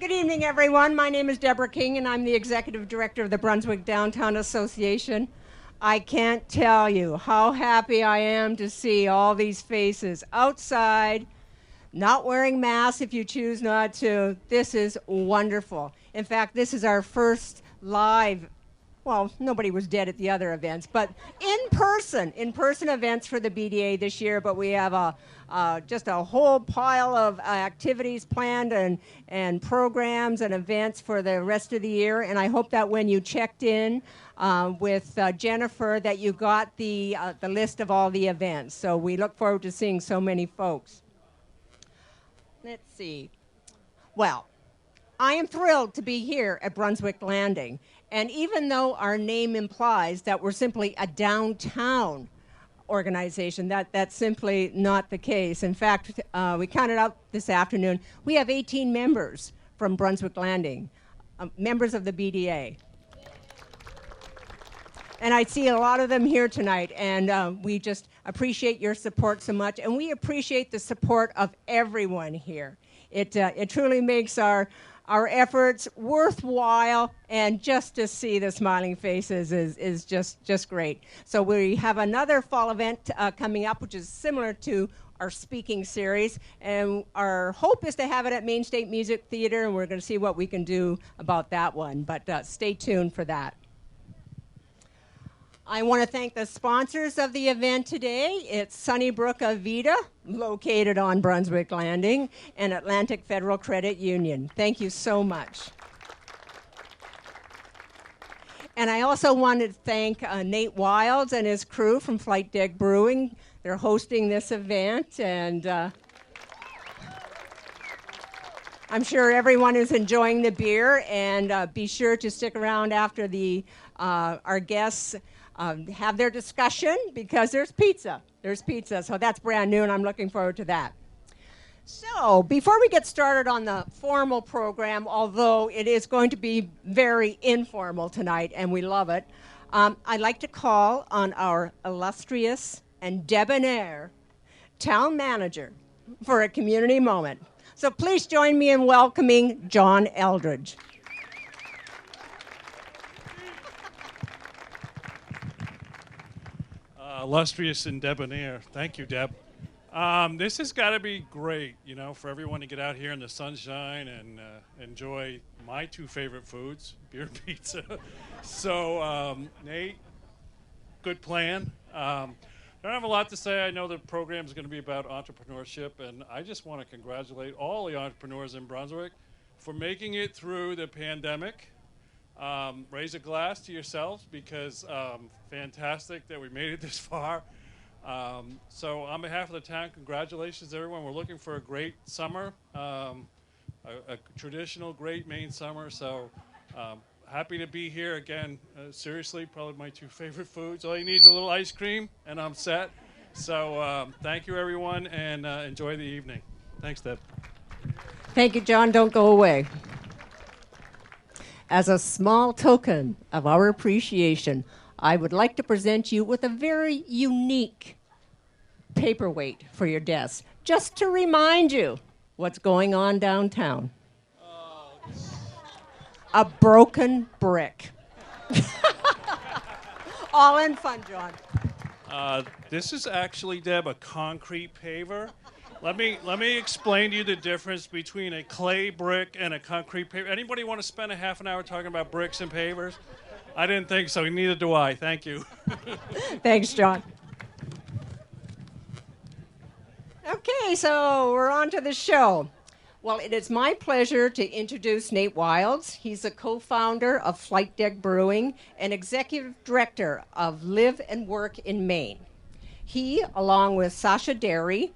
Good evening, everyone. My name is Deborah King, and I'm the Executive Director of the Brunswick Downtown Association. I can't tell you how happy I am to see all these faces outside, not wearing masks if you choose not to. This is wonderful. In fact, this is our first live, well, nobody was dead at the other events, but in-person events for the BDA this year, but we have just a whole pile of activities planned and programs and events for the rest of the year, and I hope that when you checked in with Jennifer that you got the list of all the events. So we look forward to seeing so many folks. Let's see. Well, I am thrilled to be here at Brunswick Landing. And even though our name implies that we're simply a downtown organization, that's simply not the case. In fact, we counted out this afternoon, we have 18 members from Brunswick Landing, members of the BDA. And I see a lot of them here tonight, and we just appreciate your support so much, and we appreciate the support of everyone here. It truly makes our efforts worthwhile, and just to see the smiling faces is just great. So we have another fall event coming up, which is similar to our speaking series, and our hope is to have it at Maine State Music Theater, and we're going to see what we can do about that one, but stay tuned for that. I want to thank the sponsors of the event today. It's Sunnybrook Avita, located on Brunswick Landing, and Atlantic Federal Credit Union. Thank you so much. And I also want to thank Nate Wilds and his crew from Flight Deck Brewing. They're hosting this event, and I'm sure everyone is enjoying the beer, and be sure to stick around after our guests have their discussion, because there's pizza. So that's brand new, and I'm looking forward to that. So before we get started on the formal program, although it is going to be very informal tonight, and we love it, I'd like to call on our illustrious and debonair town manager for a community moment. So please join me in welcoming John Eldridge. Illustrious and debonair. Thank you, Deb. This has got to be great, for everyone to get out here in the sunshine and enjoy my two favorite foods, beer and pizza. So, Nate, good plan. I don't have a lot to say. I know the program is going to be about entrepreneurship, and I just want to congratulate all the entrepreneurs in Brunswick for making it through the pandemic. Raise a glass to yourselves, because fantastic that we made it this far. So on behalf of the town, congratulations everyone. We're looking for a great summer, a traditional great Maine summer. So happy to be here again. Seriously, probably my two favorite foods. All you need is a little ice cream and I'm set. So thank you everyone, and enjoy the evening. Thanks, Deb. Thank you, John. Don't go away. As a small token of our appreciation, I would like to present you with a very unique paperweight for your desk, just to remind you what's going on downtown. A broken brick. All in fun, John. This is actually, Deb, a concrete paver. Let me explain to you the difference between a clay brick and a concrete paver. Anybody want to spend a half an hour talking about bricks and pavers? I didn't think so. Neither do I. Thank you. Thanks, John. Okay, so we're on to the show. Well, it is my pleasure to introduce Nate Wilds. He's the co-founder of Flight Deck Brewing and executive director of Live and Work in Maine. He, along with Sascha Deri,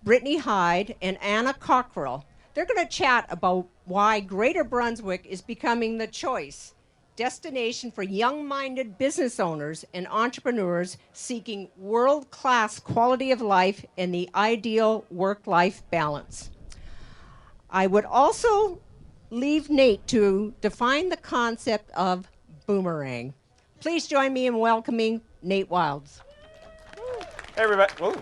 Brittany Hyde, and Anna Cockrell, they're going to chat about why Greater Brunswick is becoming the choice destination for young-minded business owners and entrepreneurs seeking world-class quality of life and the ideal work-life balance. I would also leave Nate to define the concept of boomerang. Please join me in welcoming Nate Wilds. Hey, everybody. Whoa.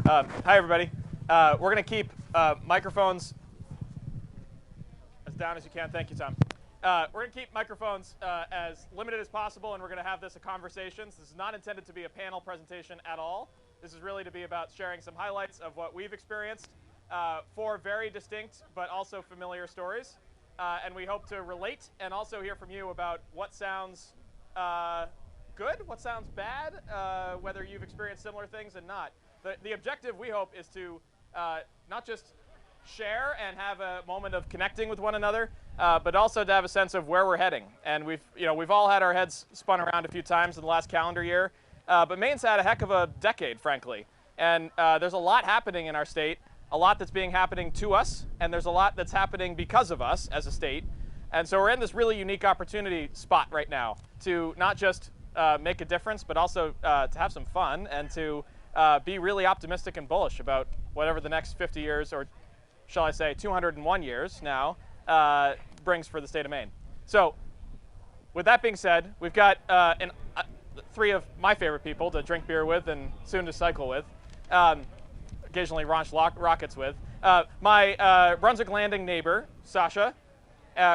Hi, everybody. We're going to keep microphones as down as you can. Thank you, Tom. We're going to keep microphones as limited as possible, and we're going to have this a conversation. This is not intended to be a panel presentation at all. This is really to be about sharing some highlights of what we've experienced, 4 very distinct but also familiar stories. And we hope to relate and also hear from you about what sounds good, what sounds bad, whether you've experienced similar things and not. The objective, we hope, is to not just share and have a moment of connecting with one another, but also to have a sense of where we're heading. And we've all had our heads spun around a few times in the last calendar year, but Maine's had a heck of a decade, frankly. And there's a lot happening in our state, a lot that's happening to us, and there's a lot that's happening because of us as a state. And so we're in this really unique opportunity spot right now to not just make a difference, but also to have some fun and to be really optimistic and bullish about whatever the next 50 years, or shall I say 201 years now, brings for the state of Maine. So with that being said, we've got 3 of my favorite people to drink beer with and soon to cycle with. Occasionally launch rockets with. My Brunswick Landing neighbor, Sascha,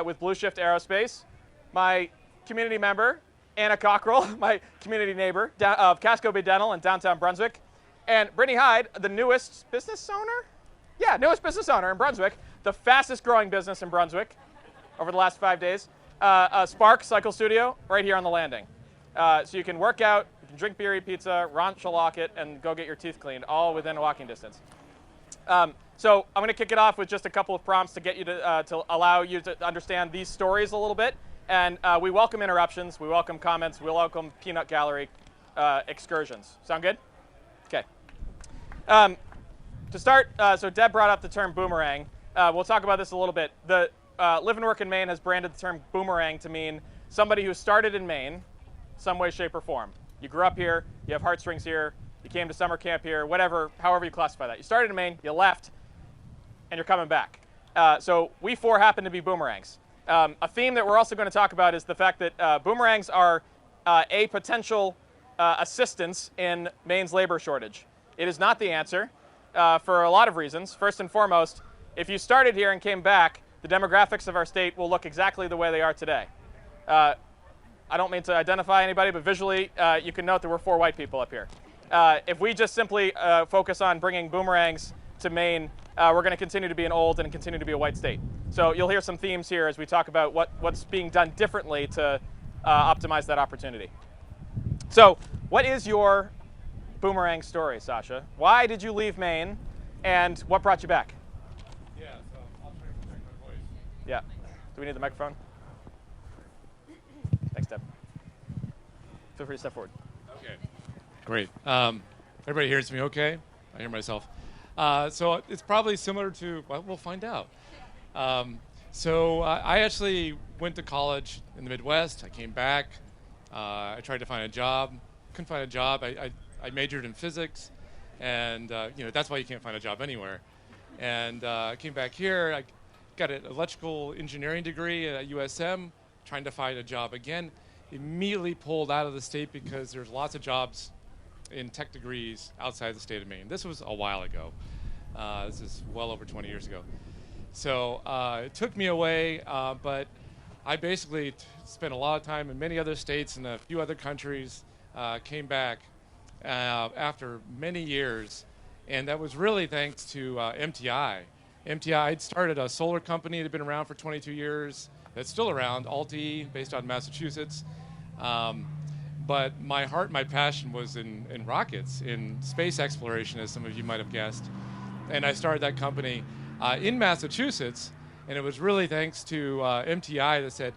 with Blue Shift Aerospace. My community member, Anna Cockrell, my community neighbor of Casco Bay Dental in downtown Brunswick. And Brittany Hyde, the newest business owner? Yeah, newest business owner in Brunswick, the fastest growing business in Brunswick over the last 5 days. Spark Cycle Studio right here on the landing. So you can work out, you can drink beer, eat pizza, lock it, and go get your teeth cleaned, all within walking distance. So I'm going to kick it off with just a couple of prompts to get you to allow you to understand these stories a little bit. And we welcome interruptions, we welcome comments, we welcome peanut gallery excursions. Sound good? Okay. To start, so Deb brought up the term boomerang. We'll talk about this a little bit. The Live and Work in Maine has branded the term boomerang to mean somebody who started in Maine, some way, shape, or form. You grew up here, you have heartstrings here, you came to summer camp here, whatever, however you classify that. You started in Maine, you left, and you're coming back. So we 4 happen to be boomerangs. A theme that we're also going to talk about is the fact that boomerangs are a potential assistance in Maine's labor shortage. It is not the answer for a lot of reasons. First and foremost, if you started here and came back, the demographics of our state will look exactly the way they are today. I don't mean to identify anybody, but visually, you can note that we're 4 white people up here. If we just simply focus on bringing boomerangs to Maine, we're going to continue to be an old and continue to be a white state. So you'll hear some themes here as we talk about what's being done differently to optimize that opportunity. So what is your boomerang story, Sascha? Why did you leave Maine, and what brought you back? Yeah, so I'll try to protect my voice. Yeah. Do we need the microphone? Thanks, Deb. Feel free to step forward. Okay. Great. Everybody hears me okay? I hear myself. So it's probably similar to, well, we'll find out. So I actually went to college in the Midwest. I came back. I tried to find a job. Couldn't find a job. I majored in physics, and that's why you can't find a job anywhere. And I came back here. I got an electrical engineering degree at USM, trying to find a job again. Immediately pulled out of the state because there's lots of jobs in tech degrees outside the state of Maine. This was a while ago. This is well over 20 years ago. So it took me away, but I basically spent a lot of time in many other states and a few other countries, came back after many years, and that was really thanks to MTI. MTI, I'd started a solar company that had been around for 22 years, that's still around, Alti, based out of Massachusetts. But my heart, my passion was in rockets, in space exploration, as some of you might have guessed. And I started that company in Massachusetts, and it was really thanks to MTI that said,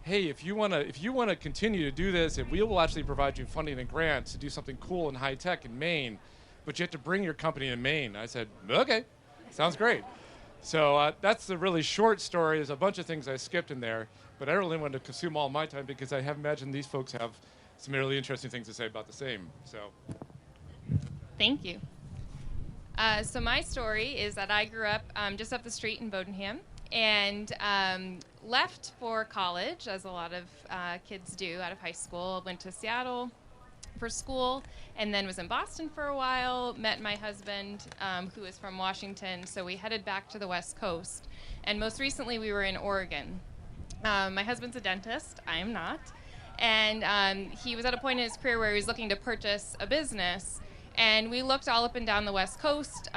hey, if you want to continue to do this, and we will actually provide you funding and grants to do something cool and high tech in Maine, but you have to bring your company to Maine. I said, okay, sounds great. So that's the really short story. There's a bunch of things I skipped in there, but I don't really want to consume all my time because I have imagined these folks have some really interesting things to say about the same. So, thank you. So my story is that I grew up just up the street in Bodenham and left for college, as a lot of kids do out of high school. Went to Seattle for school, and then was in Boston for a while, met my husband, who is from Washington, so we headed back to the West Coast. And most recently, we were in Oregon. My husband's a dentist. I am not. And he was at a point in his career where he was looking to purchase a business. And we looked all up and down the West Coast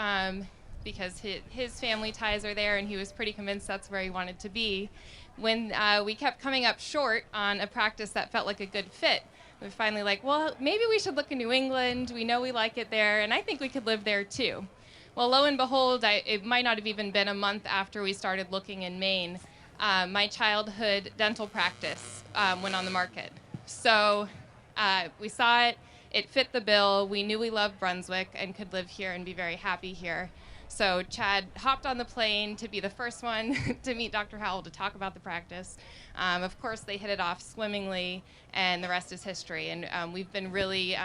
because his family ties are there, and he was pretty convinced that's where he wanted to be. When we kept coming up short on a practice that felt like a good fit, we were finally like, well, maybe we should look in New England. We know we like it there, and I think we could live there too. Well, lo and behold, it might not have even been a month after we started looking in Maine, my childhood dental practice went on the market. So we saw it. It fit the bill. We knew we loved Brunswick and could live here and be very happy here. So Chad hopped on the plane to be the first one to meet Dr. Howell to talk about the practice. Of course, they hit it off swimmingly, and the rest is history. And we've been really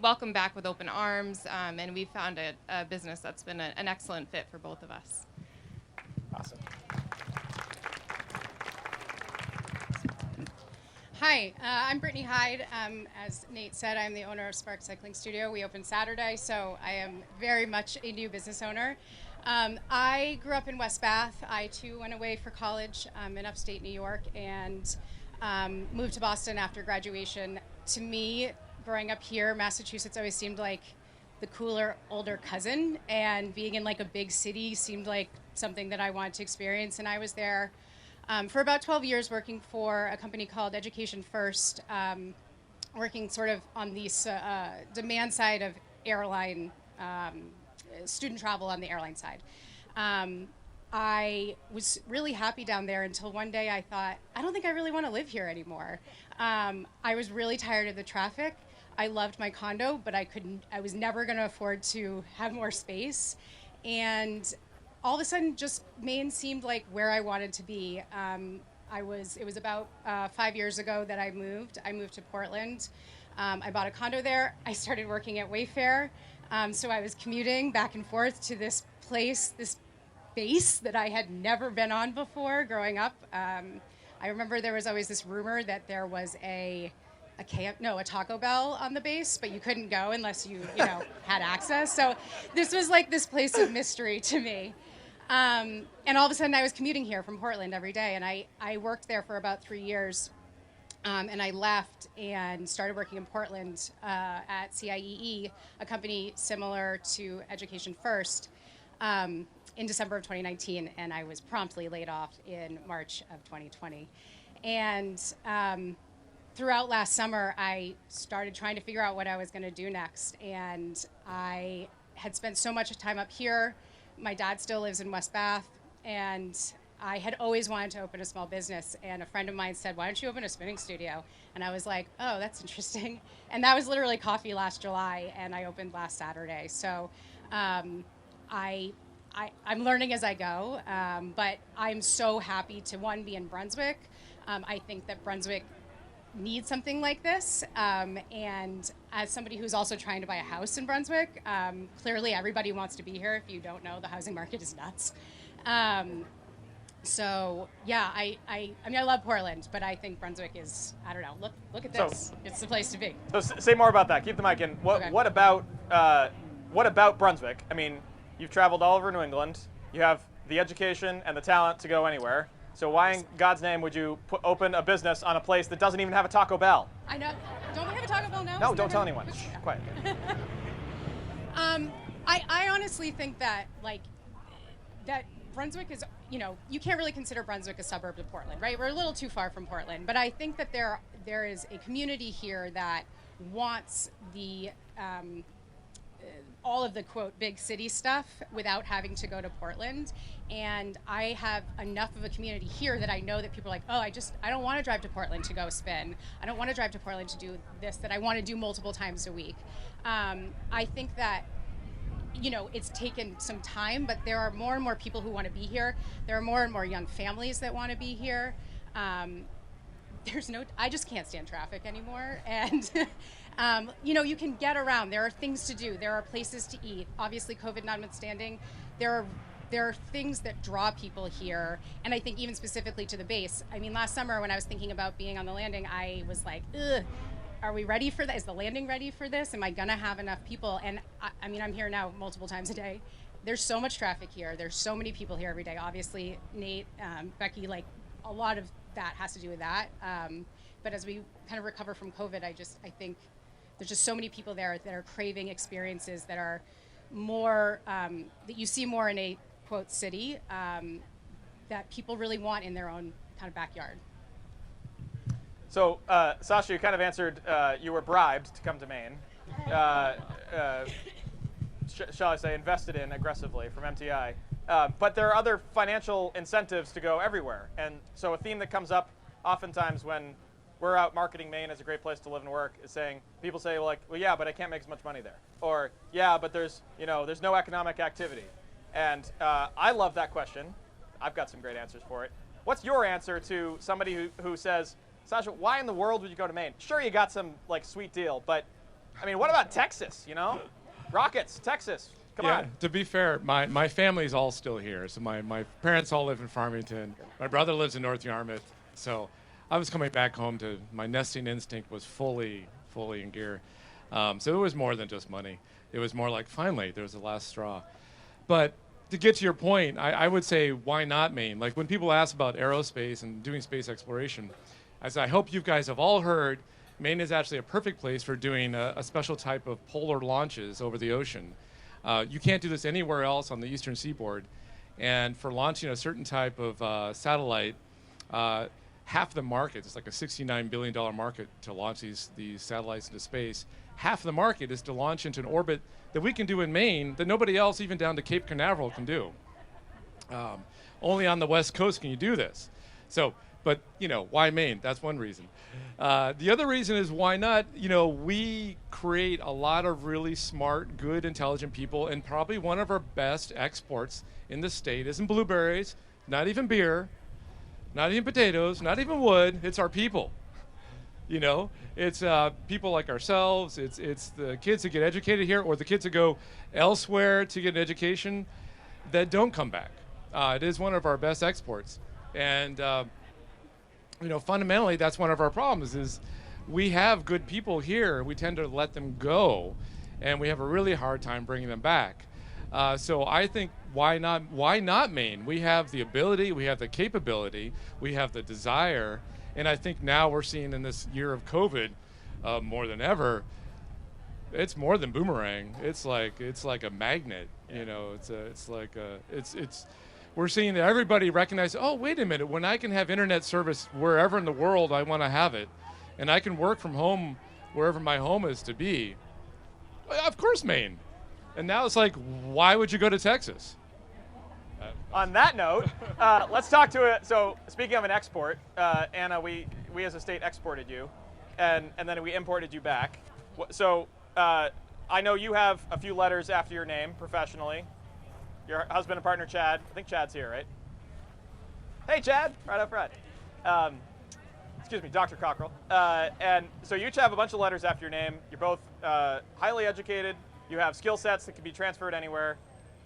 welcomed back with open arms, and we've found a business that's been an excellent fit for both of us. Awesome. Hi, I'm Brittany Hyde. As Nate said, I'm the owner of Spark Cycling Studio. We opened Saturday, so I am very much a new business owner. I grew up in West Bath. I, too, went away for college in upstate New York and moved to Boston after graduation. To me, growing up here, Massachusetts always seemed like the cooler, older cousin, and being in like a big city seemed like something that I wanted to experience, and I was there for about 12 years working for a company called Education First, working sort of on the demand side of airline, student travel on the airline side. I was really happy down there until one day I thought, I don't think I really want to live here anymore. I was really tired of the traffic. I loved my condo, but I was never going to afford to have more space. And all of a sudden, just Maine seemed like where I wanted to be. It was about 5 years ago that I moved. I moved to Portland. I bought a condo there. I started working at Wayfair. So I was commuting back and forth to this place, this base that I had never been on before growing up. I remember there was always this rumor that there was a Taco Bell on the base, but you couldn't go unless you had access. So this was like this place of mystery to me. And all of a sudden I was commuting here from Portland every day, and I worked there for about 3 years. And I left and started working in Portland at CIEE, a company similar to Education First, in December of 2019, and I was promptly laid off in March of 2020. And throughout last summer, I started trying to figure out what I was going to do next, and I had spent so much time up here. My dad still lives in West Bath, and I had always wanted to open a small business, and a friend of mine said, why don't you open a spinning studio? And I was like, oh, that's interesting. And that was literally coffee last July, and I opened last Saturday. So I'm learning as I go, but I'm so happy to, one, be in Brunswick. I think that Brunswick needs something like this, and as somebody who's also trying to buy a house in Brunswick, clearly everybody wants to be here. If you don't know, the housing market is nuts. So yeah, I mean, I love Portland, but I think Brunswick is, I don't know, look at this. It's the place to be. So say more about that. Keep the mic in. What about Brunswick? I mean, you've traveled all over New England. You have the education and the talent to go anywhere. So why in God's name would you open a business on a place that doesn't even have a Taco Bell? I know. Don't we have a Taco Bell now? No, don't tell anyone. Shh, quiet. I honestly think that that Brunswick is, you can't really consider Brunswick a suburb of Portland, right? We're a little too far from Portland, but I think that there is a community here that wants the all of the quote big city stuff without having to go to Portland. And I have enough of a community here that I know that people are like, oh, I don't want to drive to Portland to go spin. I don't want to drive to Portland to do this, that I want to do multiple times a week. I think that, it's taken some time, but there are more and more people who want to be here. There are more and more young families that want to be here. I just can't stand traffic anymore. And, you can get around. There are things to do. There are places to eat. Obviously, COVID notwithstanding, there are things that draw people here. And I think even specifically to the base. I mean, last summer when I was thinking about being on the landing, I was like, ugh, are we ready for that? Is the landing ready for this? Am I gonna have enough people? And I mean, I'm here now multiple times a day. There's so much traffic here. There's so many people here every day. Obviously, Nate, Becky, like a lot of that has to do with that. But as we kind of recover from COVID, I think there's just so many people there that are craving experiences that are more, that you see more in a quote city, that people really want in their own kind of backyard. So, Sascha, you kind of answered, you were bribed to come to Maine. Shall I say, invested in aggressively from MTI. But there are other financial incentives to go everywhere. And so a theme that comes up oftentimes when we're out marketing Maine as a great place to live and work is saying, people say, well, yeah, but I can't make as much money there. Or, yeah, but there's no economic activity. And I love that question. I've got some great answers for it. What's your answer to somebody who says, Sascha, why in the world would you go to Maine? Sure, you got some like sweet deal, but I mean, what about Texas, Rockets, Texas, come on. To be fair, my family's all still here. So my parents all live in Farmington. My brother lives in North Yarmouth. So I was coming back home my nesting instinct was fully in gear. So it was more than just money. It was more like, finally, there's the last straw. But to get to your point, I would say, why not Maine? Like when people ask about aerospace and doing space exploration, as I hope you guys have all heard, Maine is actually a perfect place for doing a special type of polar launches over the ocean. You can't do this anywhere else on the eastern seaboard. And for launching a certain type of satellite, half the market, it's like a $69 billion market to launch these satellites into space. Half the market is to launch into an orbit that we can do in Maine that nobody else, even down to Cape Canaveral, can do. Only on the West Coast can you do this. So, but, why Maine? That's one reason. The other reason is why not? We create a lot of really smart, good, intelligent people, and probably one of our best exports in the state isn't blueberries, not even beer, not even potatoes, not even wood. It's our people. It's people like ourselves. It's the kids that get educated here or the kids that go elsewhere to get an education that don't come back. It is one of our best exports. And fundamentally, that's one of our problems is we have good people here. We tend to let them go, and we have a really hard time bringing them back. So I think why not Maine? We have the ability, we have the capability, we have the desire, and I think now we're seeing in this year of COVID more than ever, it's more than boomerang. It's like a magnet. We're seeing that everybody recognizes, oh, wait a minute, when I can have internet service wherever in the world I want to have it, and I can work from home wherever my home is to be, of course Maine. And now it's like, why would you go to Texas? On that note, let's talk to it. So speaking of an export, Anna, we as a state exported you, and then we imported you back. So I know you have a few letters after your name professionally. Your husband and partner, Chad. I think Chad's here, right? Hey, Chad, right up front. Excuse me, Dr. Cockrell. And so you each have a bunch of letters after your name. You're both highly educated. You have skill sets that can be transferred anywhere.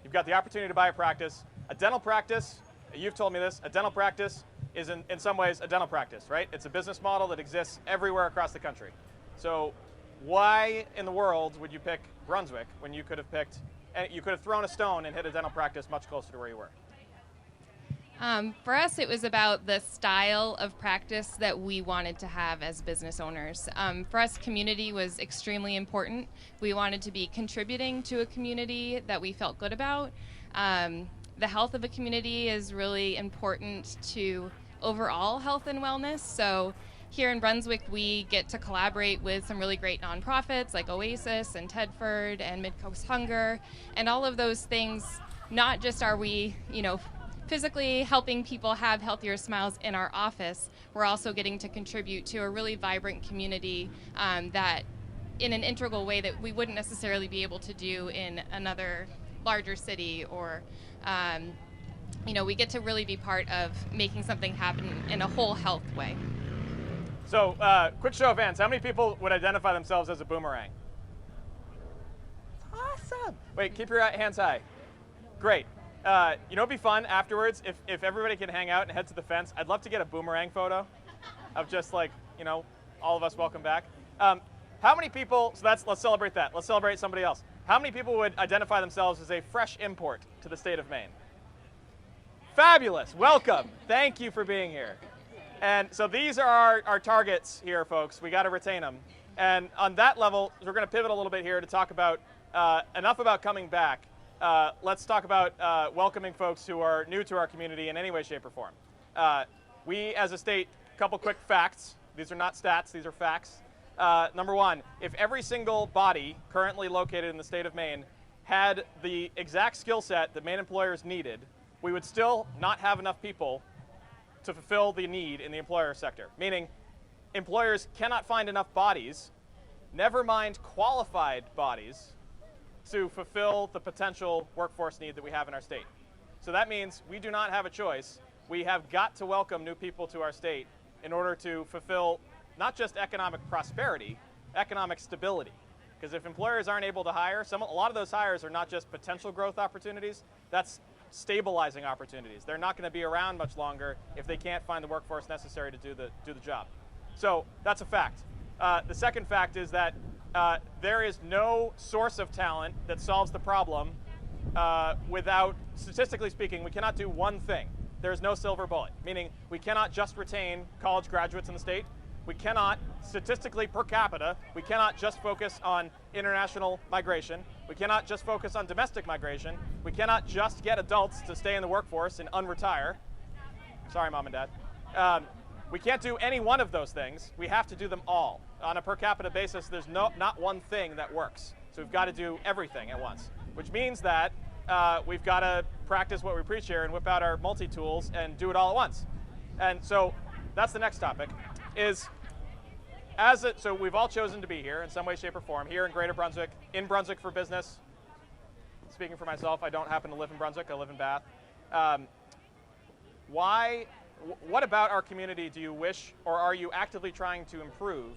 You've got the opportunity to buy a practice. A dental practice, you've told me this, a dental practice is in some ways a dental practice, right? It's a business model that exists everywhere across the country. So why in the world would you pick Brunswick when you could have picked, and you could have thrown a stone and hit a dental practice much closer to where you were? For us, it was about the style of practice that we wanted to have as business owners. For us, community was extremely important. We wanted to be contributing to a community that we felt good about. The health of a community is really important to overall health and wellness. So here in Brunswick, we get to collaborate with some really great nonprofits like Oasis and Tedford and Mid-Coast Hunger, and all of those things. Not just are we, physically helping people have healthier smiles in our office, we're also getting to contribute to a really vibrant community that in an integral way that we wouldn't necessarily be able to do in another larger city, or we get to really be part of making something happen in a whole health way. So quick show of hands, how many people would identify themselves as a boomerang? Awesome. Wait, keep your hands high. Great. It'd be fun afterwards if everybody can hang out and head to the fence. I'd love to get a boomerang photo of just all of us welcome back. How many people, so let's celebrate that. Let's celebrate somebody else. How many people would identify themselves as a fresh import to the state of Maine? Fabulous, welcome. Thank you for being here. And so these are our targets here, folks. We got to retain them. And on that level, we're going to pivot a little bit here to talk about, enough about coming back. Let's talk about welcoming folks who are new to our community in any way, shape, or form. We, as a state, a couple quick facts. These are not stats, these are facts. Number one, if every single body currently located in the state of Maine had the exact skill set that Maine employers needed, we would still not have enough people to fulfill the need in the employer sector. Meaning, employers cannot find enough bodies, never mind qualified bodies, to fulfill the potential workforce need that we have in our state. So that means we do not have a choice. We have got to welcome new people to our state in order to fulfill not just economic prosperity, economic stability. Because if employers aren't able to hire, a lot of those hires are not just potential growth opportunities, that's stabilizing opportunities. They're not going to be around much longer if they can't find the workforce necessary to do the job. So that's a fact. The second fact is that there is no source of talent that solves the problem without, statistically speaking, we cannot do one thing. There is no silver bullet, meaning we cannot just retain college graduates in the state. We cannot, statistically per capita, we cannot just focus on international migration. We cannot just focus on domestic migration. We cannot just get adults to stay in the workforce and unretire. Sorry, Mom and Dad. We can't do any one of those things. We have to do them all. On a per capita basis, there's not one thing that works. So we've got to do everything at once, which means that we've got to practice what we preach here and whip out our multi-tools and do it all at once. And so that's the next topic. So we've all chosen to be here in some way, shape, or form, here in Greater Brunswick, in Brunswick for business. Speaking for myself, I don't happen to live in Brunswick, I live in Bath. What about our community do you wish, or are you actively trying to improve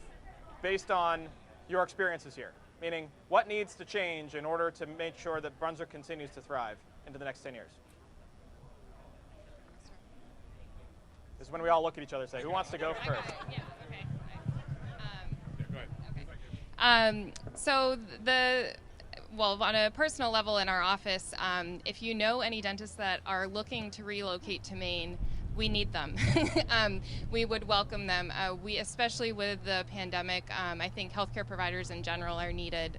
based on your experiences here? Meaning, what needs to change in order to make sure that Brunswick continues to thrive into the next 10 years? This is when we all look at each other and say, who wants to go first? Yeah, okay. Go ahead. Okay. Well, on a personal level in our office, if you know any dentists that are looking to relocate to Maine, we need them. We would welcome them. We, especially with the pandemic, I think healthcare providers in general are needed.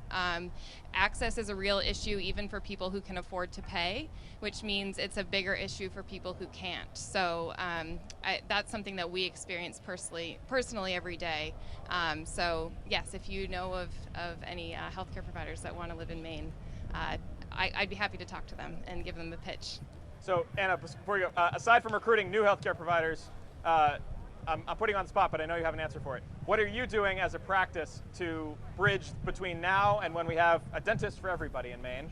Access is a real issue even for people who can afford to pay, which means it's a bigger issue for people who can't. So that's something that we experience personally every day. So yes, if you know of any healthcare providers that want to live in Maine, I'd be happy to talk to them and give them a pitch. So, Anna, before you go, aside from recruiting new healthcare providers, I'm putting you on the spot, but I know you have an answer for it. What are you doing as a practice to bridge between now and when we have a dentist for everybody in Maine?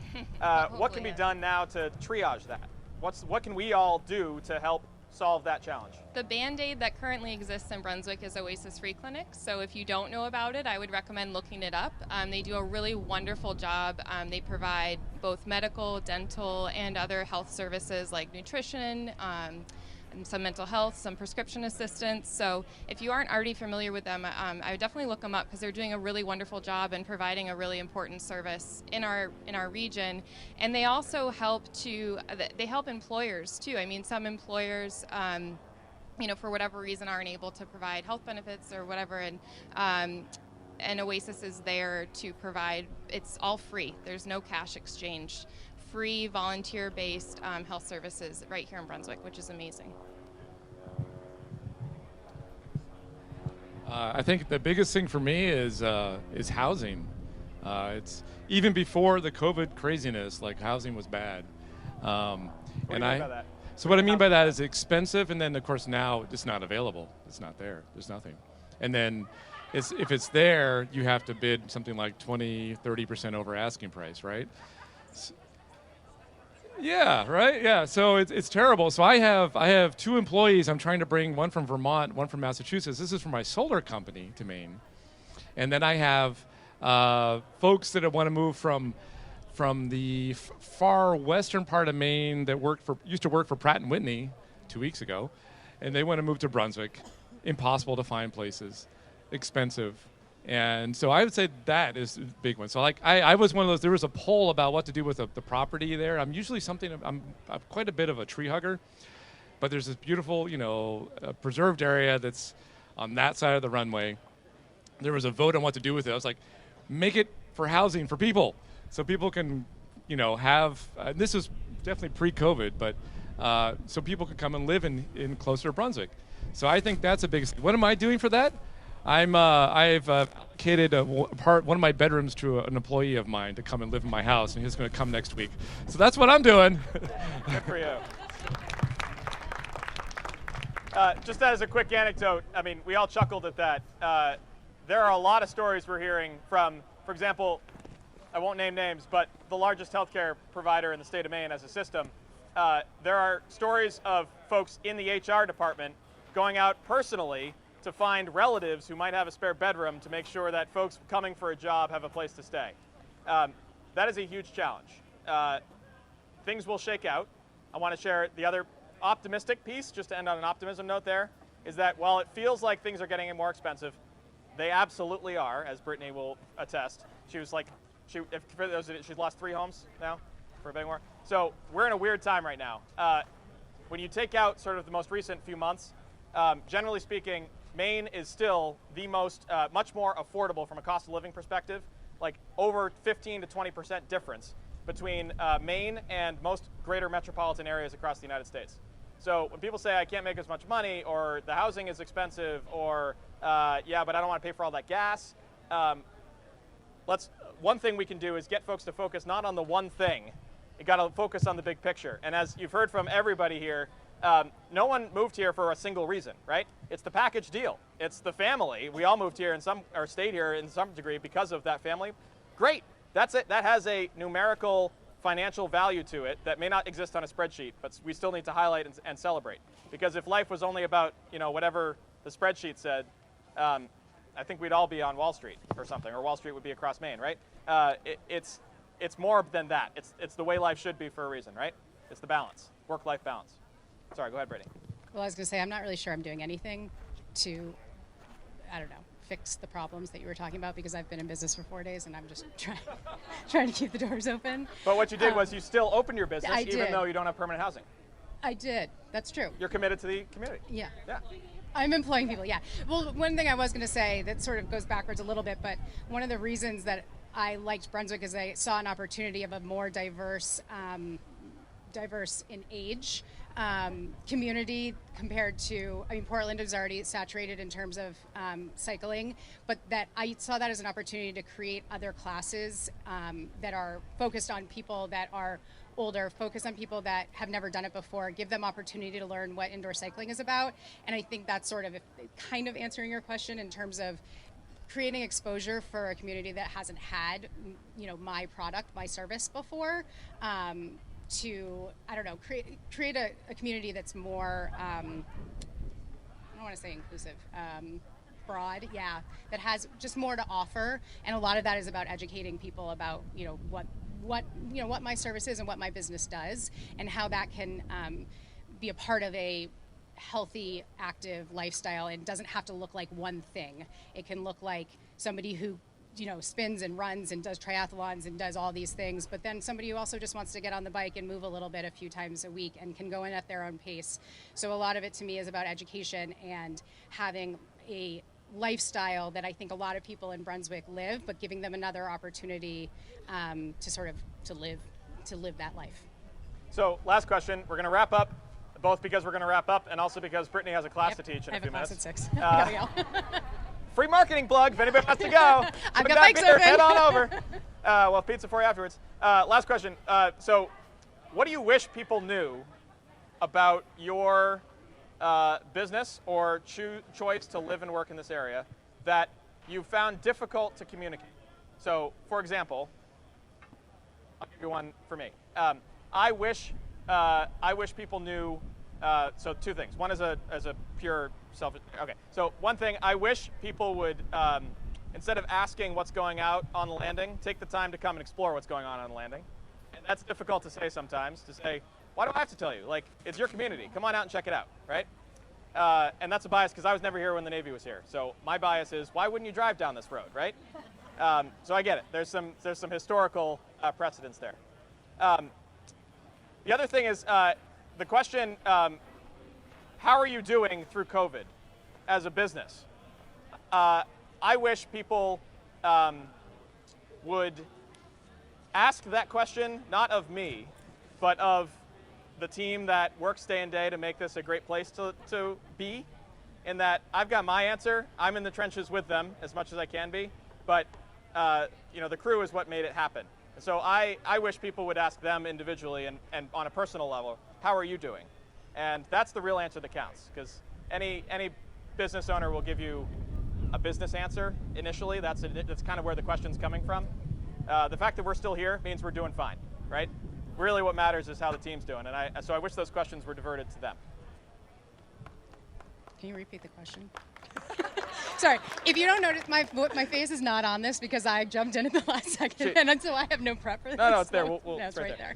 What can be done now to triage that? What can we all do to help solve that challenge? The Band-Aid that currently exists in Brunswick is Oasis Free Clinic. So if you don't know about it, I would recommend looking it up. They do a really wonderful job. They provide both medical, dental, and other health services like nutrition, and some mental health, some prescription assistance. So if you aren't already familiar with them, I would definitely look them up because they're doing a really wonderful job and providing a really important service in our region. And they also help employers too. I mean, some employers, for whatever reason aren't able to provide health benefits or whatever, and Oasis is there to provide. It's all free. There's no cash exchange. Free volunteer-based health services right here in Brunswick, which is amazing. I think the biggest thing for me is housing. It's even before the COVID craziness, like housing was bad. What do you mean by that? So what I mean by that is expensive, and then of course now it's not available. It's not there. There's nothing. And then if it's there, you have to bid something like 20-30% over asking price, right? Yeah, right. Yeah, so it's terrible. So I have two employees. I'm trying to bring one from Vermont, one from Massachusetts. This is for my solar company to Maine, and then I have folks that want to move from the far western part of Maine that used to work for Pratt & Whitney 2 weeks ago, and they want to move to Brunswick. Impossible to find places, expensive. And so I would say that is a big one. So like I was one of those, there was a poll about what to do with the property there. I'm usually I'm quite a bit of a tree hugger, but there's this beautiful, preserved area that's on that side of the runway. There was a vote on what to do with it. I was like, make it for housing for people. So people can, have, this was definitely pre-COVID, but so people can come and live in closer to Brunswick. So I think that's a big, what am I doing for that? I've allocated one of my bedrooms to an employee of mine to come and live in my house, and he's going to come next week. So that's what I'm doing. Good for you. Just as a quick anecdote, I mean, we all chuckled at that. There are a lot of stories we're hearing from, for example, I won't name names, but the largest healthcare provider in the state of Maine as a system. There are stories of folks in the HR department going out personally to find relatives who might have a spare bedroom to make sure that folks coming for a job have a place to stay. That is a huge challenge. Things will shake out. I want to share the other optimistic piece, just to end on an optimism note there, is that while it feels like things are getting more expensive, they absolutely are, as Brittany will attest. She was like, she's lost 3 homes now for a bit more. So we're in a weird time right now. When you take out sort of the most recent few months, generally speaking, Maine is still the most, much more affordable from a cost of living perspective, like over 15 to 20% difference between Maine and most greater metropolitan areas across the United States. So when people say I can't make as much money, or the housing is expensive, or yeah, but I don't want to pay for all that gas, one thing we can do is get folks to focus not on the one thing. You got to focus on the big picture. And as you've heard from everybody here, no one moved here for a single reason, right? It's the package deal. It's the family. We all moved here or stayed here in some degree because of that family. Great. That's it. That has a numerical financial value to it that may not exist on a spreadsheet, but we still need to highlight and celebrate. Because if life was only about, whatever the spreadsheet said, I think we'd all be on Wall Street or something, or Wall Street would be across Maine, right? It's more than that. It's the way life should be for a reason, right? It's the balance, work-life balance. Sorry, go ahead, Brittany. Well, I was going to say, I'm not really sure I'm doing anything to, fix the problems that you were talking about, because I've been in business for 4 days and I'm just trying to keep the doors open. But what you did was you still opened your business even though you don't have permanent housing. I did. That's true. You're committed to the community. Yeah. Yeah. I'm employing people, yeah. Well, one thing I was going to say that sort of goes backwards a little bit, but one of the reasons that I liked Brunswick is I saw an opportunity of a more diverse in age community compared to, Portland is already saturated in terms of cycling, but that I saw that as an opportunity to create other classes that are focused on people that are older, focus on people that have never done it before, give them opportunity to learn what indoor cycling is about. And I think that's sort of kind of answering your question in terms of creating exposure for a community that hasn't had, my product, my service before, to, create a community that's more, I don't want to say inclusive, broad, yeah, that has just more to offer. And a lot of that is about educating people about, what my service is and what my business does, and how that can be a part of a healthy, active lifestyle, and doesn't have to look like one thing. It can look like somebody who spins and runs and does triathlons and does all these things, but then somebody who also just wants to get on the bike and move a little bit a few times a week and can go in at their own pace. So a lot of it to me is about education and having a lifestyle that I think a lot of people in Brunswick live, but giving them another opportunity to live that life. So last question, we're going to wrap up, both because we're going to wrap up and also because Brittany has a class to teach in a few minutes. I have a class at 6. Free marketing plug if anybody wants to go. I've got bikes open. Head on over. We'll have pizza for you afterwards. Last question. So what do you wish people knew about your business or choice to live and work in this area that you found difficult to communicate? So, for example, I'll give you one for me. I wish people knew. So 2 things. One is a pure selfish. Okay. So one thing, I wish people would, instead of asking what's going out on the landing, take the time to come and explore what's going on the landing. And that's difficult to say sometimes. To say, why do I have to tell you? Like, it's your community. Come on out and check it out, right? and that's a bias because I was never here when the Navy was here. So my bias is, why wouldn't you drive down this road, right? So I get it. There's some historical precedence there. The other thing is the question, how are you doing through COVID as a business? I wish people would ask that question, not of me, but of the team that works day and day to make this a great place to be, in that I've got my answer. I'm in the trenches with them as much as I can be, but the crew is what made it happen. So I wish people would ask them individually and on a personal level, how are you doing? And that's the real answer that counts, because any business owner will give you a business answer initially. That's kind of where the question's coming from. The fact that we're still here means we're doing fine, right? Really what matters is how the team's doing, and so I wish those questions were diverted to them. Can you repeat the question? Sorry, if you don't notice, my face is not on this because I jumped in at the last second, and so I have no prep for this. No, it's there. It's right there.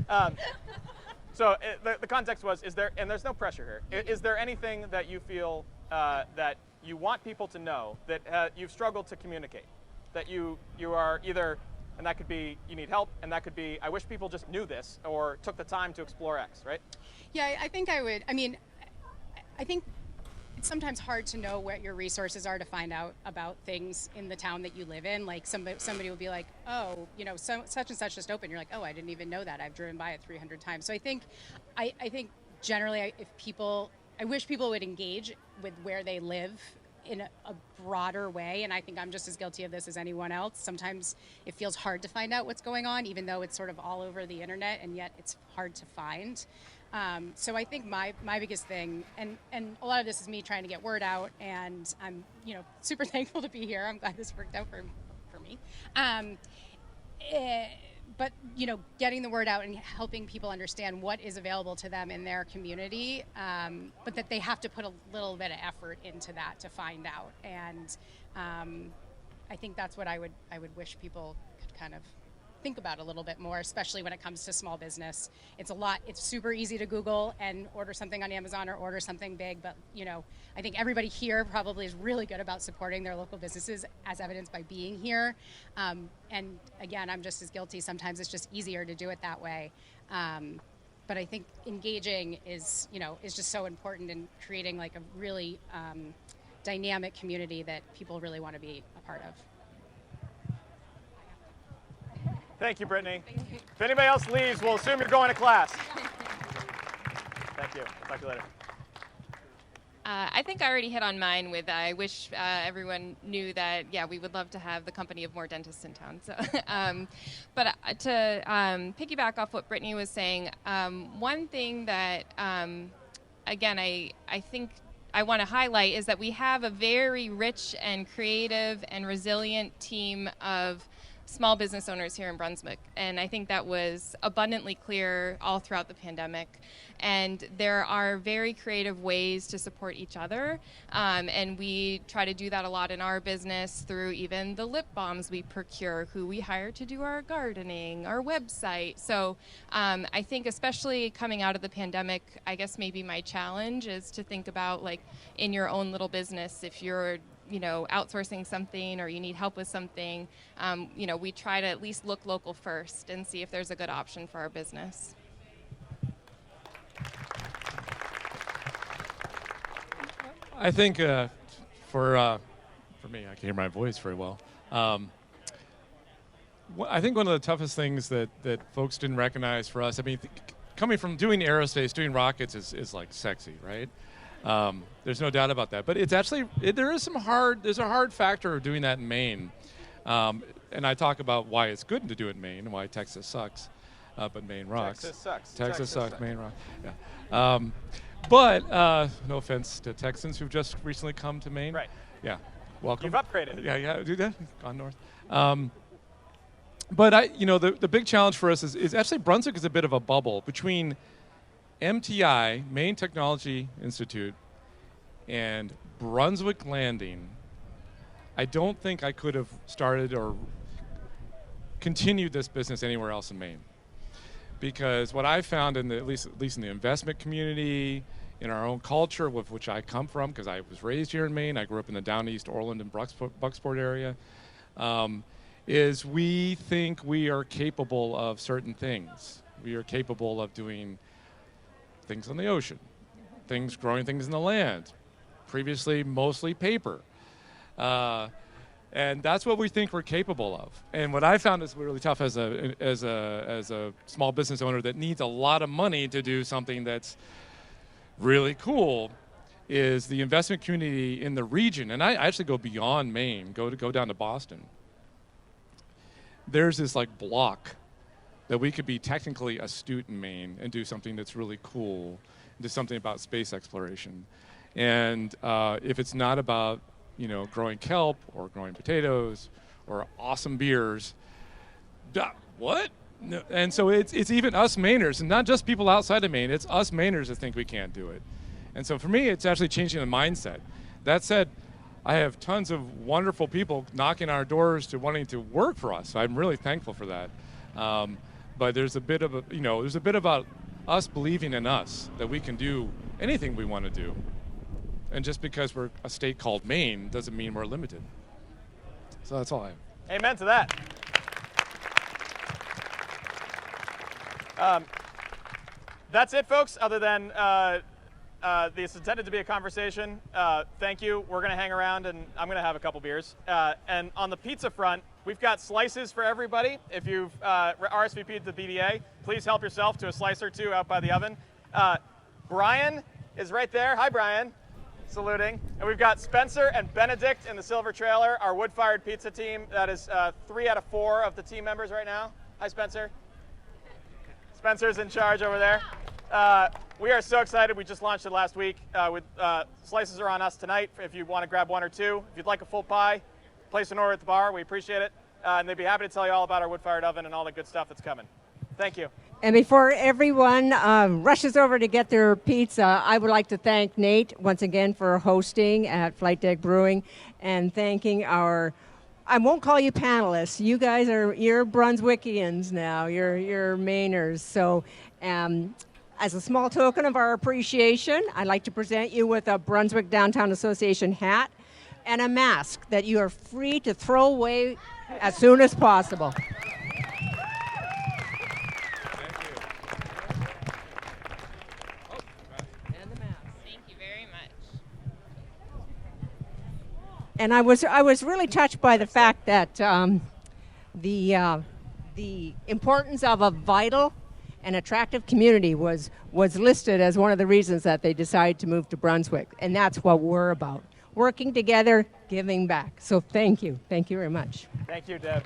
So the context was, and there's no pressure here, is there anything that you feel that you want people to know that you've struggled to communicate? That you are either, and that could be you need help, and that could be I wish people just knew this or took the time to explore X, right? Yeah, I think I would. I mean, I think it's sometimes hard to know what your resources are to find out about things in the town that you live in. Like somebody will be like, oh, such and such just opened. You're like, oh, I didn't even know that. I've driven by it 300 times. So I think generally I wish people would engage with where they live in a broader way. And I think I'm just as guilty of this as anyone else. Sometimes it feels hard to find out what's going on, even though it's sort of all over the internet, and yet it's hard to find. So I think my biggest thing, and a lot of this is me trying to get word out, and I'm super thankful to be here. I'm glad this worked out for me. But getting the word out and helping people understand what is available to them in their community, but that they have to put a little bit of effort into that to find out. And I think that's what I would wish people could kind of think about a little bit more, especially when it comes to small business. It's super easy to Google and order something on Amazon or order something big, but I think everybody here probably is really good about supporting their local businesses, as evidenced by being here. And again, I'm just as guilty. Sometimes it's just easier to do it that way. But I think engaging is just so important in creating like a really dynamic community that people really want to be a part of. Thank you, Brittany. If anybody else leaves, we'll assume you're going to class. Thank you. Talk to you later. I think I already hit on mine with I wish everyone knew that, we would love to have the company of more dentists in town. So, but to piggyback off what Brittany was saying, one thing that, again, I think I want to highlight is that we have a very rich and creative and resilient team of small business owners here in Brunswick, and I think that was abundantly clear all throughout the pandemic. And there are very creative ways to support each other, and we try to do that a lot in our business through even the lip balms we procure, who we hire to do our gardening, our website. So I think especially coming out of the pandemic, I guess maybe my challenge is to think about, like, in your own little business, if you're outsourcing something or you need help with something, we try to at least look local first and see if there's a good option for our business. I think for me, I can hear my voice very well. I think one of the toughest things that folks didn't recognize for us, I mean, coming from doing aerospace, doing rockets is like sexy, right? There's no doubt about that. But it's actually, there's a hard factor of doing that in Maine. And I talk about why it's good to do it in Maine and why Texas sucks, but Maine rocks. Texas sucks, Maine rocks. Yeah. But no offense to Texans who've just recently come to Maine. Right. Yeah. Welcome. You've upgraded. Yeah, do that. Gone north. But the big challenge for us is actually Brunswick is a bit of a bubble between MTI, Maine Technology Institute, and Brunswick Landing. I don't think I could have started or continued this business anywhere else in Maine, because what I found at least in the investment community, in our own culture, with which I come from, because I was raised here in Maine. I grew up in the down east Orland and Bucksport area, is we think we are capable of certain things. We are capable of doing things on the ocean, growing things in the land, previously mostly paper. And that's what we think we're capable of. And what I found is really tough as a small business owner that needs a lot of money to do something that's really cool is the investment community in the region. And I actually go beyond Maine, go down to Boston. There's this like block that we could be technically astute in Maine and do something that's really cool, do something about space exploration. And if it's not about growing kelp or growing potatoes or awesome beers, what? No. And so it's even us Mainers, and not just people outside of Maine, it's us Mainers that think we can't do it. And so for me, it's actually changing the mindset. That said, I have tons of wonderful people knocking our doors to wanting to work for us. So I'm really thankful for that. But there's a bit about us believing in us, that we can do anything we want to do. And just because we're a state called Maine doesn't mean we're limited. So that's all I have. Amen to that. That's it, folks, other than this intended to be a conversation. Thank you. We're going to hang around, and I'm going to have a couple beers. And on the pizza front, we've got slices for everybody. If you've RSVP'd to the BDA, please help yourself to a slice or two out by the oven. Brian is right there. Hi, Brian. Saluting. And we've got Spencer and Benedict in the silver trailer, our wood-fired pizza team. That is 3 out of 4 of the team members right now. Hi, Spencer. Spencer's in charge over there. We are so excited. We just launched it last week. Slices are on us tonight if you want to grab 1 or 2. If you'd like a full pie, place an order at the bar. We appreciate it. And they'd be happy to tell you all about our wood-fired oven and all the good stuff that's coming. Thank you. And before everyone rushes over to get their pizza, I would like to thank Nate once again for hosting at Flight Deck Brewing, and thanking our, I won't call you panelists, you're Brunswickians now, you're Mainers. So as a small token of our appreciation, I'd like to present you with a Brunswick Downtown Association hat and a mask that you are free to throw away as soon as possible. And I was really touched by the fact that the importance of a vital and attractive community was listed as one of the reasons that they decided to move to Brunswick. And that's what we're about. Working together, giving back. So thank you. Thank you very much. Thank you, Deb.